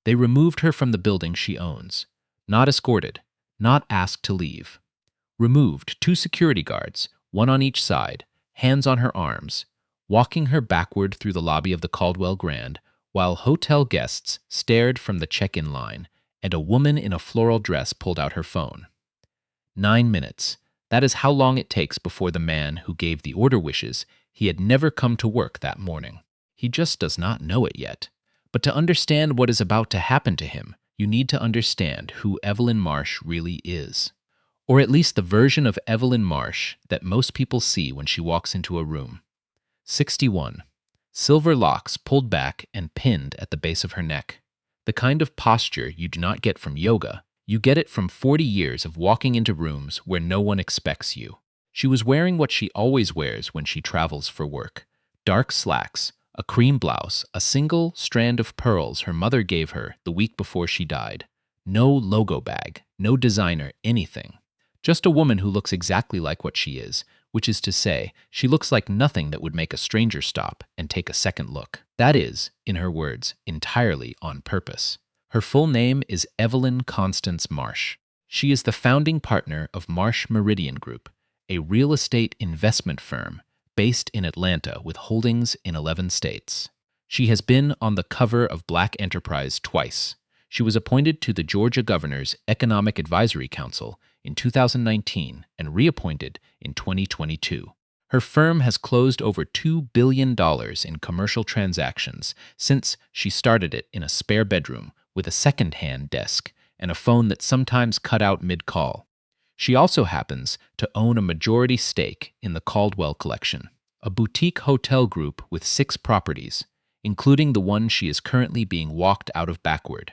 They removed her from the building she owns. Not escorted, not asked to leave. Removed 2 security guards, one on each side, hands on her arms, walking her backward through the lobby of the Caldwell Grand, while hotel guests stared from the check-in line, and a woman in a floral dress pulled out her phone. 9 minutes. That is how long it takes before the man who gave the order wishes he had never come to work that morning. He just does not know it yet. But to understand what is about to happen to him, you need to understand who Evelyn Marsh really is. Or at least the version of Evelyn Marsh that most people see when she walks into a room. 61. Silver locks pulled back and pinned at the base of her neck. The kind of posture you do not get from yoga. You get it from 40 years of walking into rooms where no one expects you. She was wearing what she always wears when she travels for work. Dark slacks, a cream blouse, a single strand of pearls her mother gave her the week before she died. No logo bag, no designer, anything. Just a woman who looks exactly like what she is, which is to say, she looks like nothing that would make a stranger stop and take a second look. That is, in her words, entirely on purpose. Her full name is Evelyn Constance Marsh. She is the founding partner of Marsh Meridian Group, a real estate investment firm based in Atlanta with holdings in 11 states. She has been on the cover of Black Enterprise twice. She was appointed to the Georgia Governor's Economic Advisory Council in 2019 and reappointed in 2022. Her firm has closed over $2 billion in commercial transactions since she started it in a spare bedroom with a second-hand desk and a phone that sometimes cut out mid-call. She also happens to own a majority stake in the Caldwell Collection, a boutique hotel group with 6 properties, including the one she is currently being walked out of backward.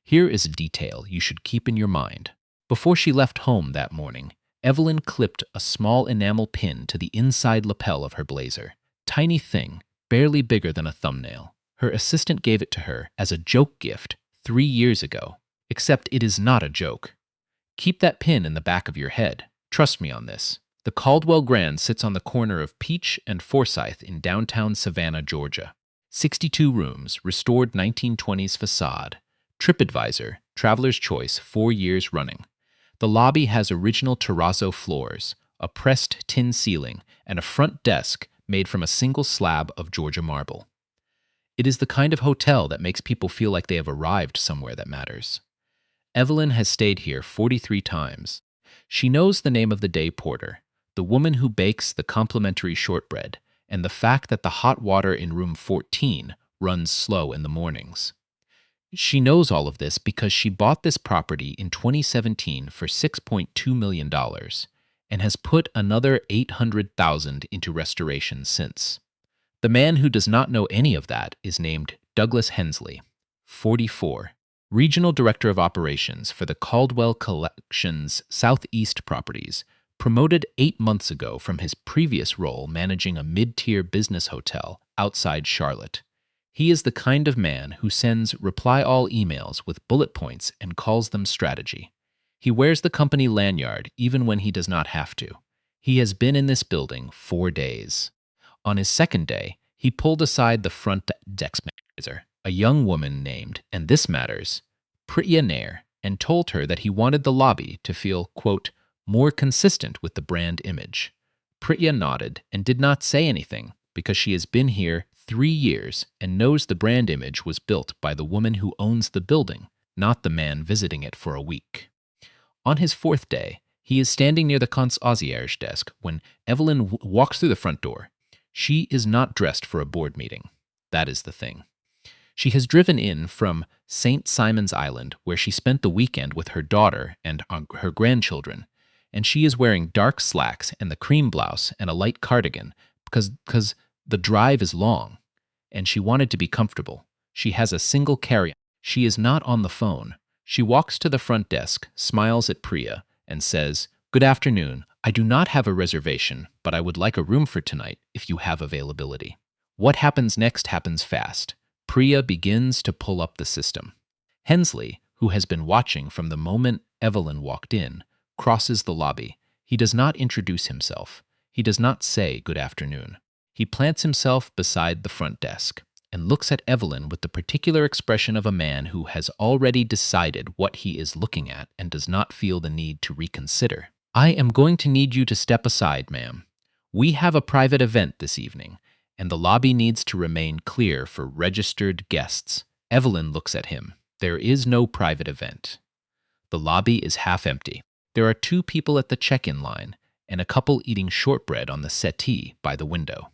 Here is a detail you should keep in your mind. Before she left home that morning, Evelyn clipped a small enamel pin to the inside lapel of her blazer. Tiny thing, barely bigger than a thumbnail. Her assistant gave it to her as a joke gift 3 years ago. Except it is not a joke. Keep that pin in the back of your head. Trust me on this. The Caldwell Grand sits on the corner of Peach and Forsyth in downtown Savannah, Georgia. 62 rooms, restored 1920s facade. TripAdvisor, Traveler's Choice, 4 years running. The lobby has original terrazzo floors, a pressed tin ceiling, and a front desk made from a single slab of Georgia marble. It is the kind of hotel that makes people feel like they have arrived somewhere that matters. Evelyn has stayed here 43 times. She knows the name of the day porter, the woman who bakes the complimentary shortbread, and the fact that the hot water in room 14 runs slow in the mornings. She knows all of this because she bought this property in 2017 for $6.2 million and has put another $800,000 into restoration since. The man who does not know any of that is named Douglas Hensley, 44, Regional Director of Operations for the Caldwell Collection's Southeast properties, promoted 8 months ago from his previous role managing a mid-tier business hotel outside Charlotte. He is the kind of man who sends reply-all emails with bullet points and calls them strategy. He wears the company lanyard even when he does not have to. He has been in this building 4 days. On his second day, he pulled aside the front desk manager, a young woman named, and this matters, Priya Nair, and told her that he wanted the lobby to feel, quote, more consistent with the brand image. Priya nodded and did not say anything because she has been here 3 years and knows the brand image was built by the woman who owns the building, not the man visiting it for a week. On his 4th day, he is standing near the concierge desk when Evelyn walks through the front door. She is not dressed for a board meeting. That is the thing. She has driven in from St. Simon's Island, where she spent the weekend with her daughter and her grandchildren, and she is wearing dark slacks and the cream blouse and a light cardigan because the drive is long, and she wanted to be comfortable. She has a single carry-on. She is not on the phone. She walks to the front desk, smiles at Priya, and says, "Good afternoon. I do not have a reservation, but I would like a room for tonight if you have availability." What happens next happens fast. Priya begins to pull up the system. Hensley, who has been watching from the moment Evelyn walked in, crosses the lobby. He does not introduce himself. He does not say good afternoon. He plants himself beside the front desk, and looks at Evelyn with the particular expression of a man who has already decided what he is looking at and does not feel the need to reconsider. "I am going to need you to step aside, ma'am. We have a private event this evening, and the lobby needs to remain clear for registered guests." Evelyn looks at him. There is no private event. The lobby is half empty. There are two people at the check-in line and a couple eating shortbread on the settee by the window.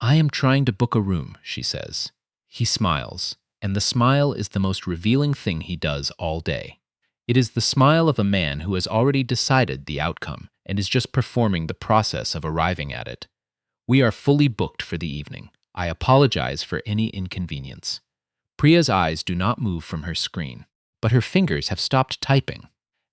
"I am trying to book a room," she says. He smiles, and the smile is the most revealing thing he does all day. It is the smile of a man who has already decided the outcome and is just performing the process of arriving at it. "We are fully booked for the evening. I apologize for any inconvenience." Priya's eyes do not move from her screen, but her fingers have stopped typing.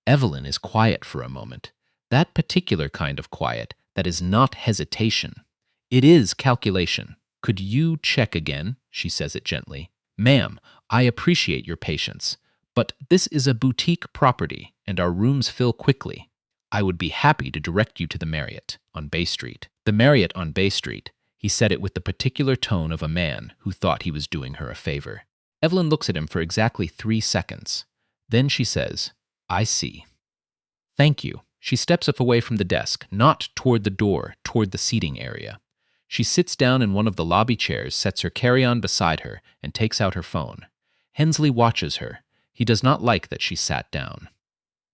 Evelyn is quiet for a moment. That particular kind of quiet that is not hesitation. It is calculation. "Could you check again?" she says it gently. "Ma'am, I appreciate your patience, but this is a boutique property and our rooms fill quickly. I would be happy to direct you to the Marriott on Bay Street." The Marriott on Bay Street. He said it with the particular tone of a man who thought he was doing her a favor. Evelyn looks at him for exactly 3 seconds. Then she says, "I see. Thank you." She steps up away from the desk, not toward the door, toward the seating area. She sits down in one of the lobby chairs, sets her carry-on beside her, and takes out her phone. Hensley watches her. He does not like that she sat down.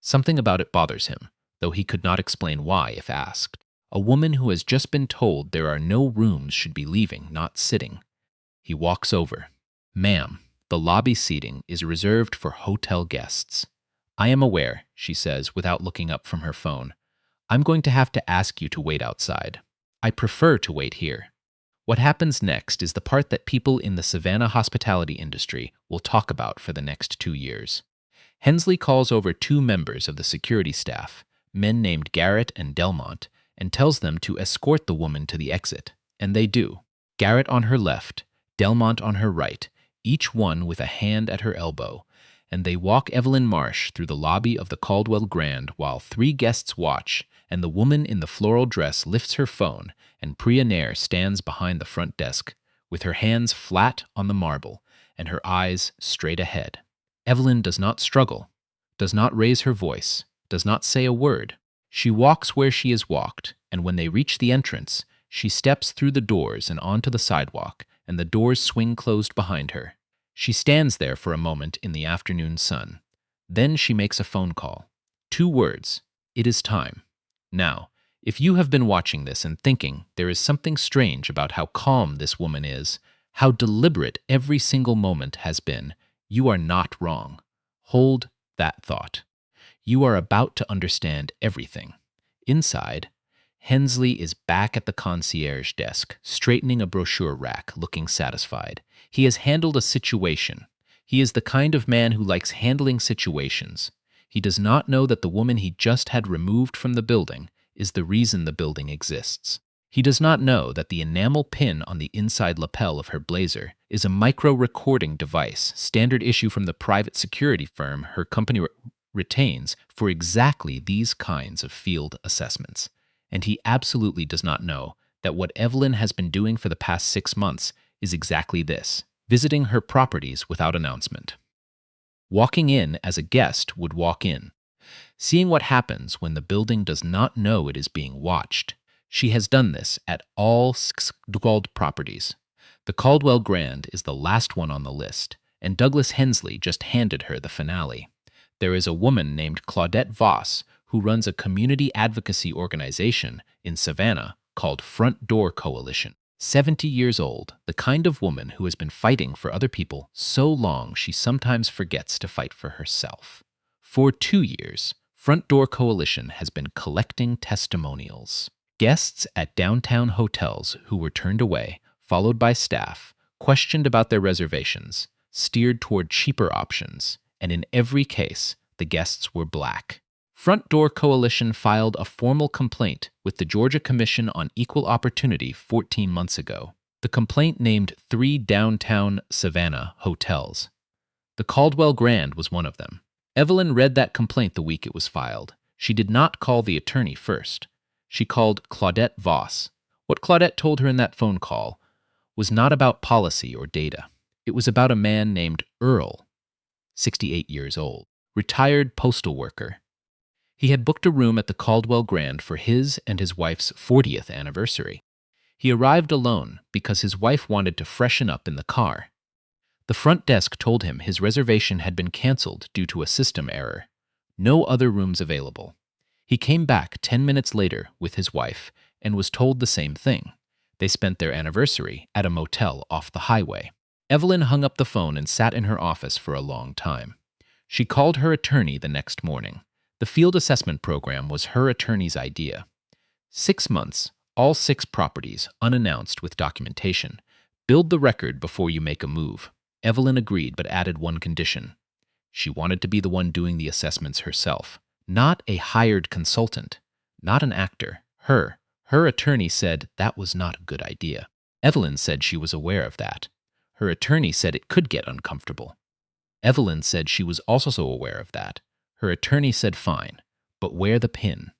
Something about it bothers him, though he could not explain why if asked. A woman who has just been told there are no rooms should be leaving, not sitting. He walks over. "Ma'am, the lobby seating is reserved for hotel guests." "I am aware," she says without looking up from her phone. "I'm going to have to ask you to wait outside. I prefer to wait here." What happens next is the part that people in the Savannah hospitality industry will talk about for the next 2 years. Hensley calls over 2 members of the security staff, men named Garrett and Delmont, and tells them to escort the woman to the exit, and they do. Garrett on her left, Delmont on her right, each one with a hand at her elbow, and they walk Evelyn Marsh through the lobby of the Caldwell Grand while 3 guests watch, and the woman in the floral dress lifts her phone, and Priya Nair stands behind the front desk, with her hands flat on the marble and her eyes straight ahead. Evelyn does not struggle, does not raise her voice, does not say a word. She walks where she is walked, and when they reach the entrance, she steps through the doors and onto the sidewalk, and the doors swing closed behind her. She stands there for a moment in the afternoon sun. Then she makes a phone call. 2 words. "It is time." Now, if you have been watching this and thinking there is something strange about how calm this woman is, how deliberate every single moment has been, you are not wrong. Hold that thought. You are about to understand everything. Inside, Hensley is back at the concierge desk, straightening a brochure rack, looking satisfied. He has handled a situation. He is the kind of man who likes handling situations. He does not know that the woman he just had removed from the building is the reason the building exists. He does not know that the enamel pin on the inside lapel of her blazer is a micro-recording device, standard issue from the private security firm her company retains for exactly these kinds of field assessments. And he absolutely does not know that what Evelyn has been doing for the past 6 months is exactly this, visiting her properties without announcement. Walking in as a guest would walk in. Seeing what happens when the building does not know it is being watched. She has done this at all 6 Caldwell properties. The Caldwell Grand is the last one on the list, and Douglas Hensley just handed her the finale. There is a woman named Claudette Voss who runs a community advocacy organization in Savannah called Front Door Coalition. 70 years old, the kind of woman who has been fighting for other people so long she sometimes forgets to fight for herself. For 2 years, Front Door Coalition has been collecting testimonials. Guests at downtown hotels who were turned away, followed by staff, questioned about their reservations, steered toward cheaper options, and in every case, the guests were Black. Front Door Coalition filed a formal complaint with the Georgia Commission on Equal Opportunity 14 months ago. The complaint named 3 downtown Savannah hotels. The Caldwell Grand was one of them. Evelyn read that complaint the week it was filed. She did not call the attorney first. She called Claudette Voss. What Claudette told her in that phone call was not about policy or data. It was about a man named Earl, 68 years old, retired postal worker. He had booked a room at the Caldwell Grand for his and his wife's 40th anniversary. He arrived alone because his wife wanted to freshen up in the car. The front desk told him his reservation had been canceled due to a system error. No other rooms available. He came back 10 minutes later with his wife and was told the same thing. They spent their anniversary at a motel off the highway. Evelyn hung up the phone and sat in her office for a long time. She called her attorney the next morning. The field assessment program was her attorney's idea. 6 months, all 6 properties, unannounced with documentation. Build the record before you make a move. Evelyn agreed but added one condition. She wanted to be the one doing the assessments herself, not a hired consultant, not an actor. Her attorney said that was not a good idea. Evelyn said she was aware of that. Her attorney said it could get uncomfortable. Evelyn said she was also aware of that. Her attorney said fine, but where the pin?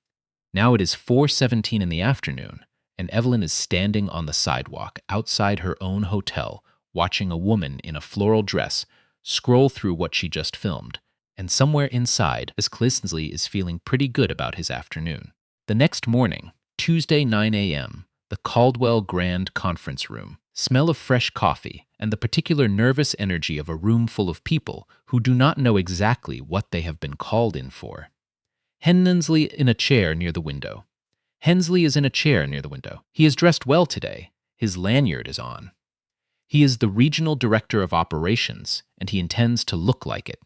Now it is 4:17 in the afternoon, and Evelyn is standing on the sidewalk outside her own hotel, watching a woman in a floral dress scroll through what she just filmed, and somewhere inside, as Clisnsley is feeling pretty good about his afternoon. The next morning, Tuesday 9 a.m., the Caldwell Grand Conference Room. Smell of fresh coffee and the particular nervous energy of a room full of people who do not know exactly what they have been called in for. Hensley in a chair near the window. Hensley is in a chair near the window. He is dressed well today. His lanyard is on. He is the regional director of operations, and he intends to look like it.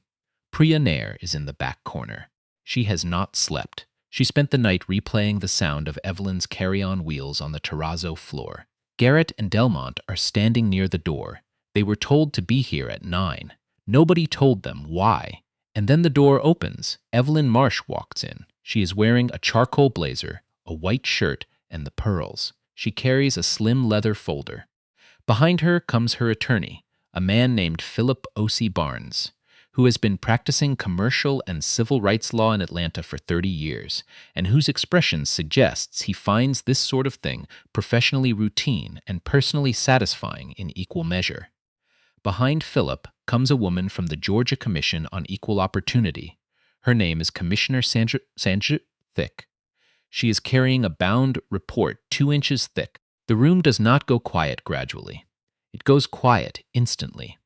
Priya Nair is in the back corner. She has not slept. She spent the night replaying the sound of Evelyn's carry-on wheels on the terrazzo floor. Garrett and Delmont are standing near the door. They were told to be here at 9. Nobody told them why. And then the door opens. Evelyn Marsh walks in. She is wearing a charcoal blazer, a white shirt, and the pearls. She carries a slim leather folder. Behind her comes her attorney, a man named Philip O.C. Barnes, who has been practicing commercial and civil rights law in Atlanta for 30 years, and whose expression suggests he finds this sort of thing professionally routine and personally satisfying in equal measure. Behind Philip comes a woman from the Georgia Commission on Equal Opportunity. Her name is Commissioner Sandra Thick. She is carrying a bound report 2 inches thick. The room does not go quiet gradually. It goes quiet instantly.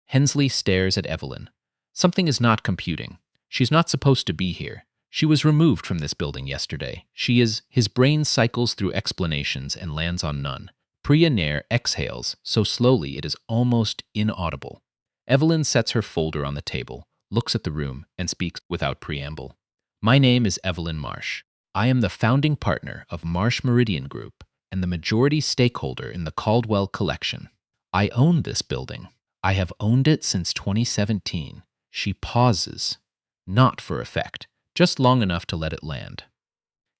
Hensley stares at Evelyn. Something is not computing. She's not supposed to be here. She was removed from this building yesterday. His brain cycles through explanations and lands on none. Priya Nair exhales so slowly it is almost inaudible. Evelyn sets her folder on the table, looks at the room, and speaks without preamble. My name is Evelyn Marsh. I am the founding partner of Marsh Meridian Group and the majority stakeholder in the Caldwell Collection. I own this building. I have owned it since 2017. She pauses, not for effect, just long enough to let it land.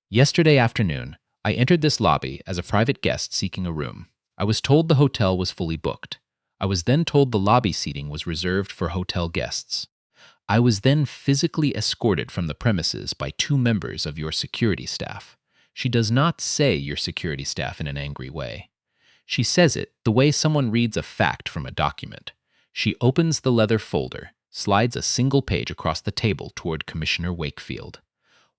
Yesterday afternoon, I entered this lobby as a private guest seeking a room. I was told the hotel was fully booked. I was then told the lobby seating was reserved for hotel guests. I was then physically escorted from the premises by 2 members of your security staff. She does not say your security staff in an angry way. She says it the way someone reads a fact from a document. She opens the leather folder, slides a single page across the table toward Commissioner Wakefield.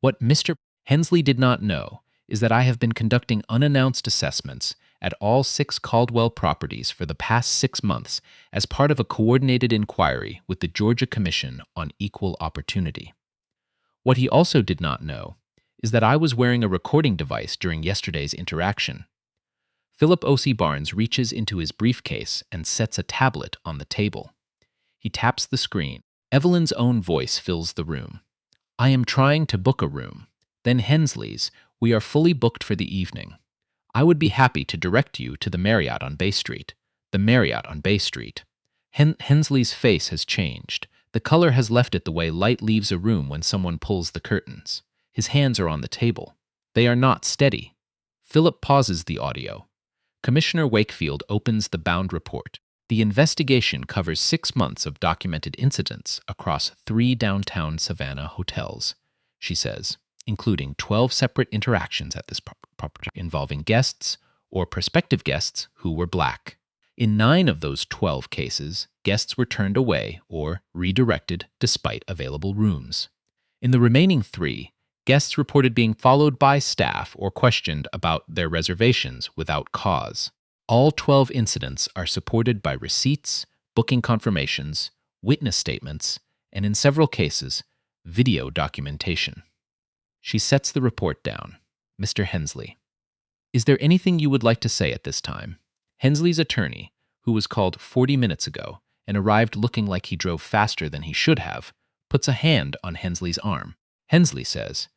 What Mr. Hensley did not know is that I have been conducting unannounced assessments at all 6 Caldwell properties for the past 6 months as part of a coordinated inquiry with the Georgia Commission on Equal Opportunity. What he also did not know is that I was wearing a recording device during yesterday's interaction. Philip O.C. Barnes reaches into his briefcase and sets a tablet on the table. He taps the screen. Evelyn's own voice fills the room. I am trying to book a room. Then Hensley's, we are fully booked for the evening. I would be happy to direct you to the Marriott on Bay Street. The Marriott on Bay Street. Hensley's face has changed. The color has left it the way light leaves a room when someone pulls the curtains. His hands are on the table. They are not steady. Philip pauses the audio. Commissioner Wakefield opens the bound report. The investigation covers 6 months of documented incidents across 3 downtown Savannah hotels, she says, including 12 separate interactions at this property involving guests or prospective guests who were Black. In 9 of those 12 cases, guests were turned away or redirected despite available rooms. In the remaining 3, guests reported being followed by staff or questioned about their reservations without cause. All 12 incidents are supported by receipts, booking confirmations, witness statements, and in several cases, video documentation. She sets the report down. Mr. Hensley. Is there anything you would like to say at this time? Hensley's attorney, who was called 40 minutes ago and arrived looking like he drove faster than he should have, puts a hand on Hensley's arm. Hensley says,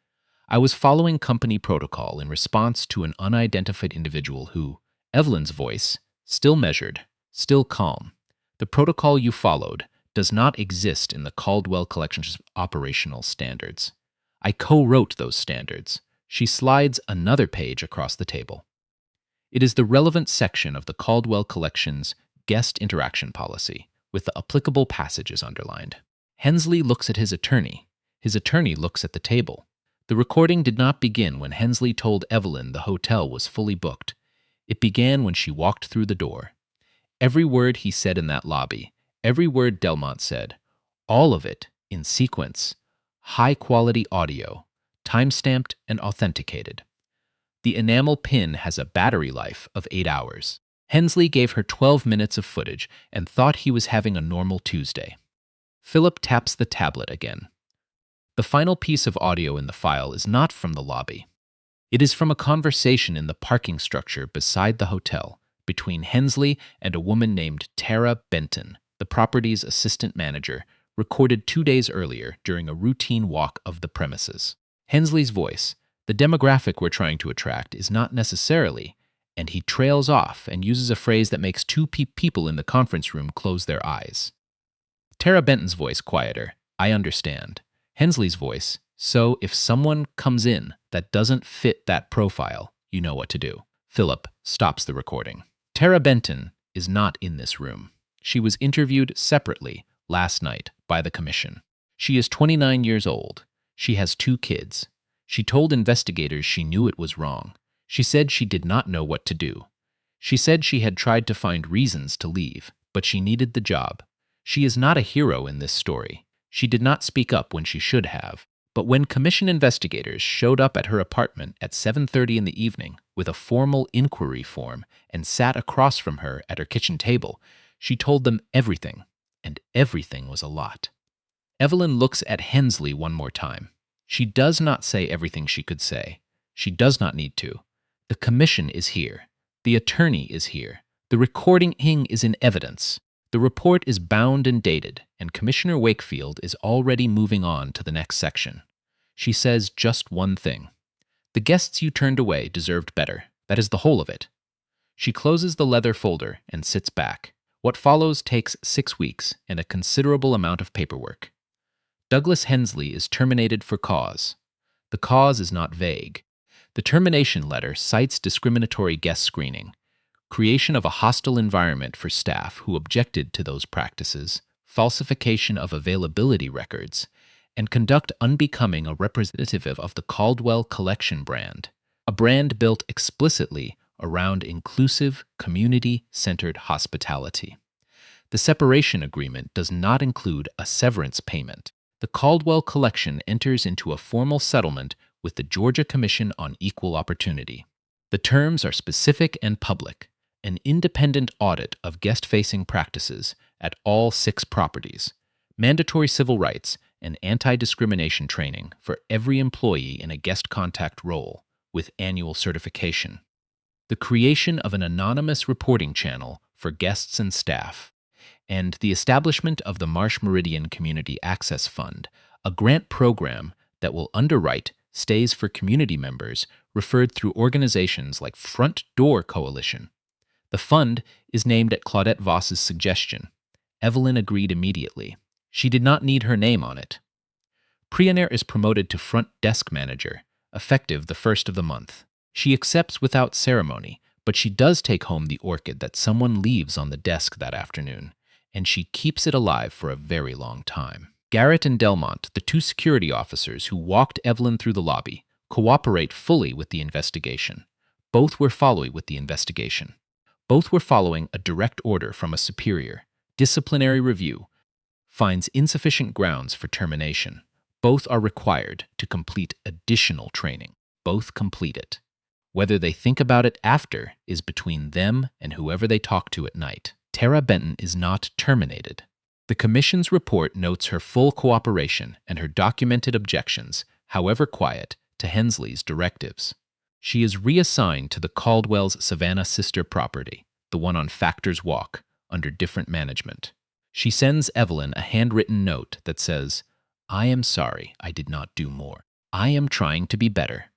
I was following company protocol in response to an unidentified individual who, Evelyn's voice, still measured, still calm. The protocol you followed does not exist in the Caldwell Collection's operational standards. I co-wrote those standards. She slides another page across the table. It is the relevant section of the Caldwell Collection's guest interaction policy, with the applicable passages underlined. Hensley looks at his attorney. His attorney looks at the table. The recording did not begin when Hensley told Evelyn the hotel was fully booked. It began when she walked through the door. Every word he said in that lobby, every word Delmont said, all of it in sequence, high-quality audio, time-stamped and authenticated. The enamel pin has a battery life of 8 hours. Hensley gave her 12 minutes of footage and thought he was having a normal Tuesday. Philip taps the tablet again. The final piece of audio in the file is not from the lobby. It is from a conversation in the parking structure beside the hotel between Hensley and a woman named Tara Benton, the property's assistant manager, recorded 2 days earlier during a routine walk of the premises. Hensley's voice, the demographic we're trying to attract, is not necessarily, and he trails off and uses a phrase that makes 2 people in the conference room close their eyes. Tara Benton's voice quieter, I understand. Hensley's voice, so if someone comes in that doesn't fit that profile, you know what to do. Philip stops the recording. Tara Benton is not in this room. She was interviewed separately last night by the commission. She is 29 years old. She has 2 kids. She told investigators she knew it was wrong. She said she did not know what to do. She said she had tried to find reasons to leave, but she needed the job. She is not a hero in this story. She did not speak up when she should have. But when commission investigators showed up at her apartment at 7:30 in the evening with a formal inquiry form and sat across from her at her kitchen table, she told them everything, and everything was a lot. Evelyn looks at Hensley one more time. She does not say everything she could say. She does not need to. The commission is here. The attorney is here. The recording is in evidence. The report is bound and dated, and Commissioner Wakefield is already moving on to the next section. She says just one thing. The guests you turned away deserved better. That is the whole of it. She closes the leather folder and sits back. What follows takes 6 weeks and a considerable amount of paperwork. Douglas Hensley is terminated for cause. The cause is not vague. The termination letter cites discriminatory guest screening, creation of a hostile environment for staff who objected to those practices, falsification of availability records, and conduct unbecoming a representative of the Caldwell Collection brand, a brand built explicitly around inclusive, community-centered hospitality. The separation agreement does not include a severance payment. The Caldwell Collection enters into a formal settlement with the Georgia Commission on Equal Opportunity. The terms are specific and public. An independent audit of guest-facing practices at all 6 properties, mandatory civil rights, and anti-discrimination training for every employee in a guest contact role with annual certification. The creation of an anonymous reporting channel for guests and staff, and the establishment of the Marsh Meridian Community Access Fund, a grant program that will underwrite stays for community members referred through organizations like Front Door Coalition. The fund is named at Claudette Voss's suggestion. Evelyn agreed immediately. She did not need her name on it. Prioner is promoted to front desk manager, effective the 1st of the month. She accepts without ceremony, but she does take home the orchid that someone leaves on the desk that afternoon, and she keeps it alive for a very long time. Garrett and Delmont, the 2 security officers who walked Evelyn through the lobby, cooperate fully with the investigation. Both were following with the investigation. Both were following a direct order from a superior. Disciplinary review finds insufficient grounds for termination. Both are required to complete additional training. Both complete it. Whether they think about it after is between them and whoever they talk to at night. Tara Benton is not terminated. The Commission's report notes her full cooperation and her documented objections, however quiet, to Hensley's directives. She is reassigned to the Caldwell's Savannah sister property, the one on Factor's Walk, under different management. She sends Evelyn a handwritten note that says, "I am sorry I did not do more. I am trying to be better."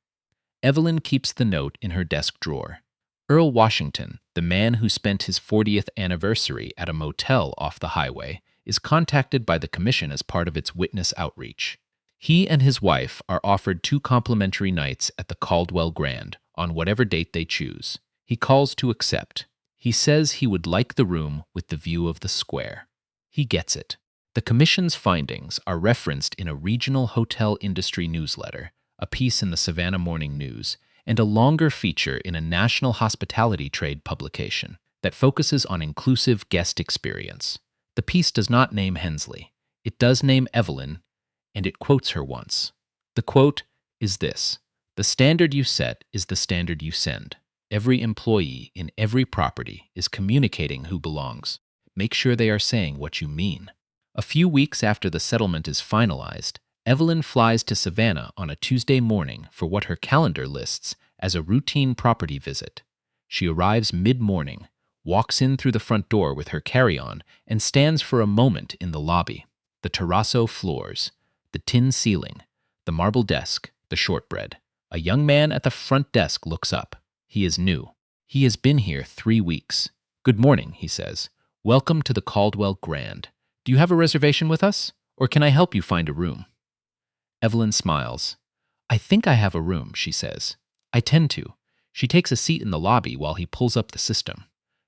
Evelyn keeps the note in her desk drawer. Earl Washington, the man who spent his 40th anniversary at a motel off the highway, is contacted by the Commission as part of its witness outreach. He and his wife are offered 2 complimentary nights at the Caldwell Grand on whatever date they choose. He calls to accept. He says he would like the room with the view of the square. He gets it. The Commission's findings are referenced in a regional hotel industry newsletter, a piece in the Savannah Morning News, and a longer feature in a national hospitality trade publication that focuses on inclusive guest experience. The piece does not name Hensley. It does name Evelyn, and it quotes her once. The quote is this: "The standard you set is the standard you send. Every employee in every property is communicating who belongs. Make sure they are saying what you mean." A few weeks after the settlement is finalized, Evelyn flies to Savannah on a Tuesday morning for what her calendar lists as a routine property visit. She arrives mid-morning, walks in through the front door with her carry-on, and stands for a moment in the lobby. The terrazzo floors, the tin ceiling, the marble desk, the shortbread. A young man at the front desk looks up. He is new. He has been here 3 weeks. "Good morning," he says. "Welcome to the Caldwell Grand. Do you have a reservation with us, or can I help you find a room?" Evelyn smiles. "I think I have a room," she says. "I tend to." She takes a seat in the lobby while he pulls up the system.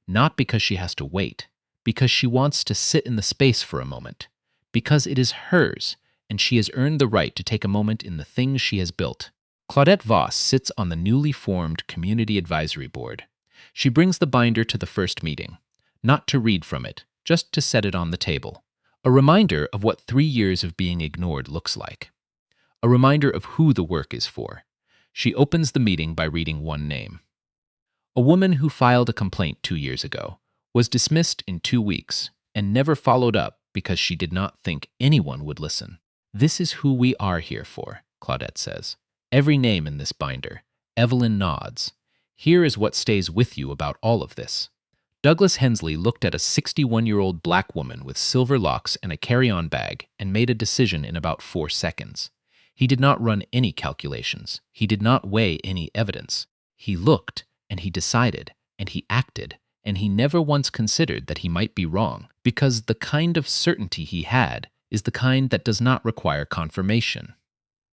Not because she has to wait, because she wants to sit in the space for a moment. Because it is hers, and she has earned the right to take a moment in the things she has built. Claudette Voss sits on the newly formed Community Advisory Board. She brings the binder to the first meeting, not to read from it, just to set it on the table. A reminder of what 3 years of being ignored looks like. A reminder of who the work is for. She opens the meeting by reading one name. A woman who filed a complaint 2 years ago was dismissed in 2 weeks and never followed up because she did not think anyone would listen. "This is who we are here for," Claudette says. Every name in this binder. Evelyn nods. "Here is what stays with you about all of this." Douglas Hensley looked at a 61-year-old black woman with silver locks and a carry-on bag and made a decision in about 4 seconds. He did not run any calculations. He did not weigh any evidence. He looked, and he decided, and he acted, and he never once considered that he might be wrong, because the kind of certainty he had is the kind that does not require confirmation.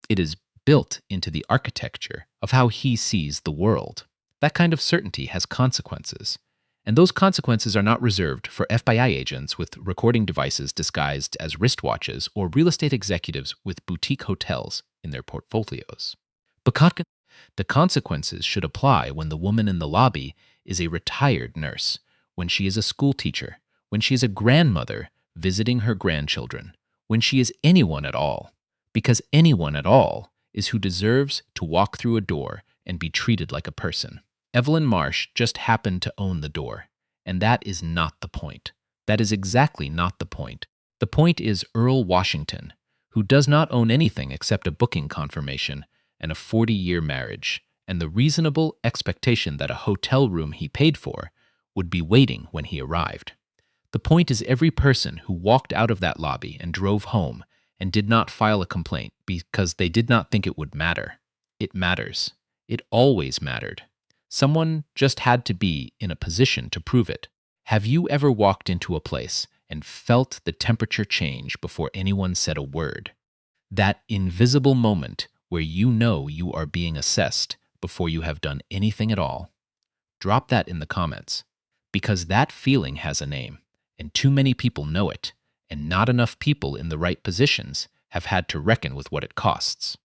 It is built into the architecture of how he sees the world. That kind of certainty has consequences. And those consequences are not reserved for FBI agents with recording devices disguised as wristwatches or real estate executives with boutique hotels in their portfolios. The consequences should apply when the woman in the lobby is a retired nurse, when she is a school teacher, when she is a grandmother visiting her grandchildren, when she is anyone at all. Because anyone at all is who deserves to walk through a door and be treated like a person. Evelyn Marsh just happened to own the door, and that is not the point. That is exactly not the point. The point is Earl Washington, who does not own anything except a booking confirmation and a 40-year marriage, and the reasonable expectation that a hotel room he paid for would be waiting when he arrived. The point is every person who walked out of that lobby and drove home and did not file a complaint because they did not think it would matter. It matters. It always mattered. Someone just had to be in a position to prove it. Have you ever walked into a place and felt the temperature change before anyone said a word? That invisible moment where you know you are being assessed before you have done anything at all? Drop that in the comments, because that feeling has a name, and too many people know it, and not enough people in the right positions have had to reckon with what it costs.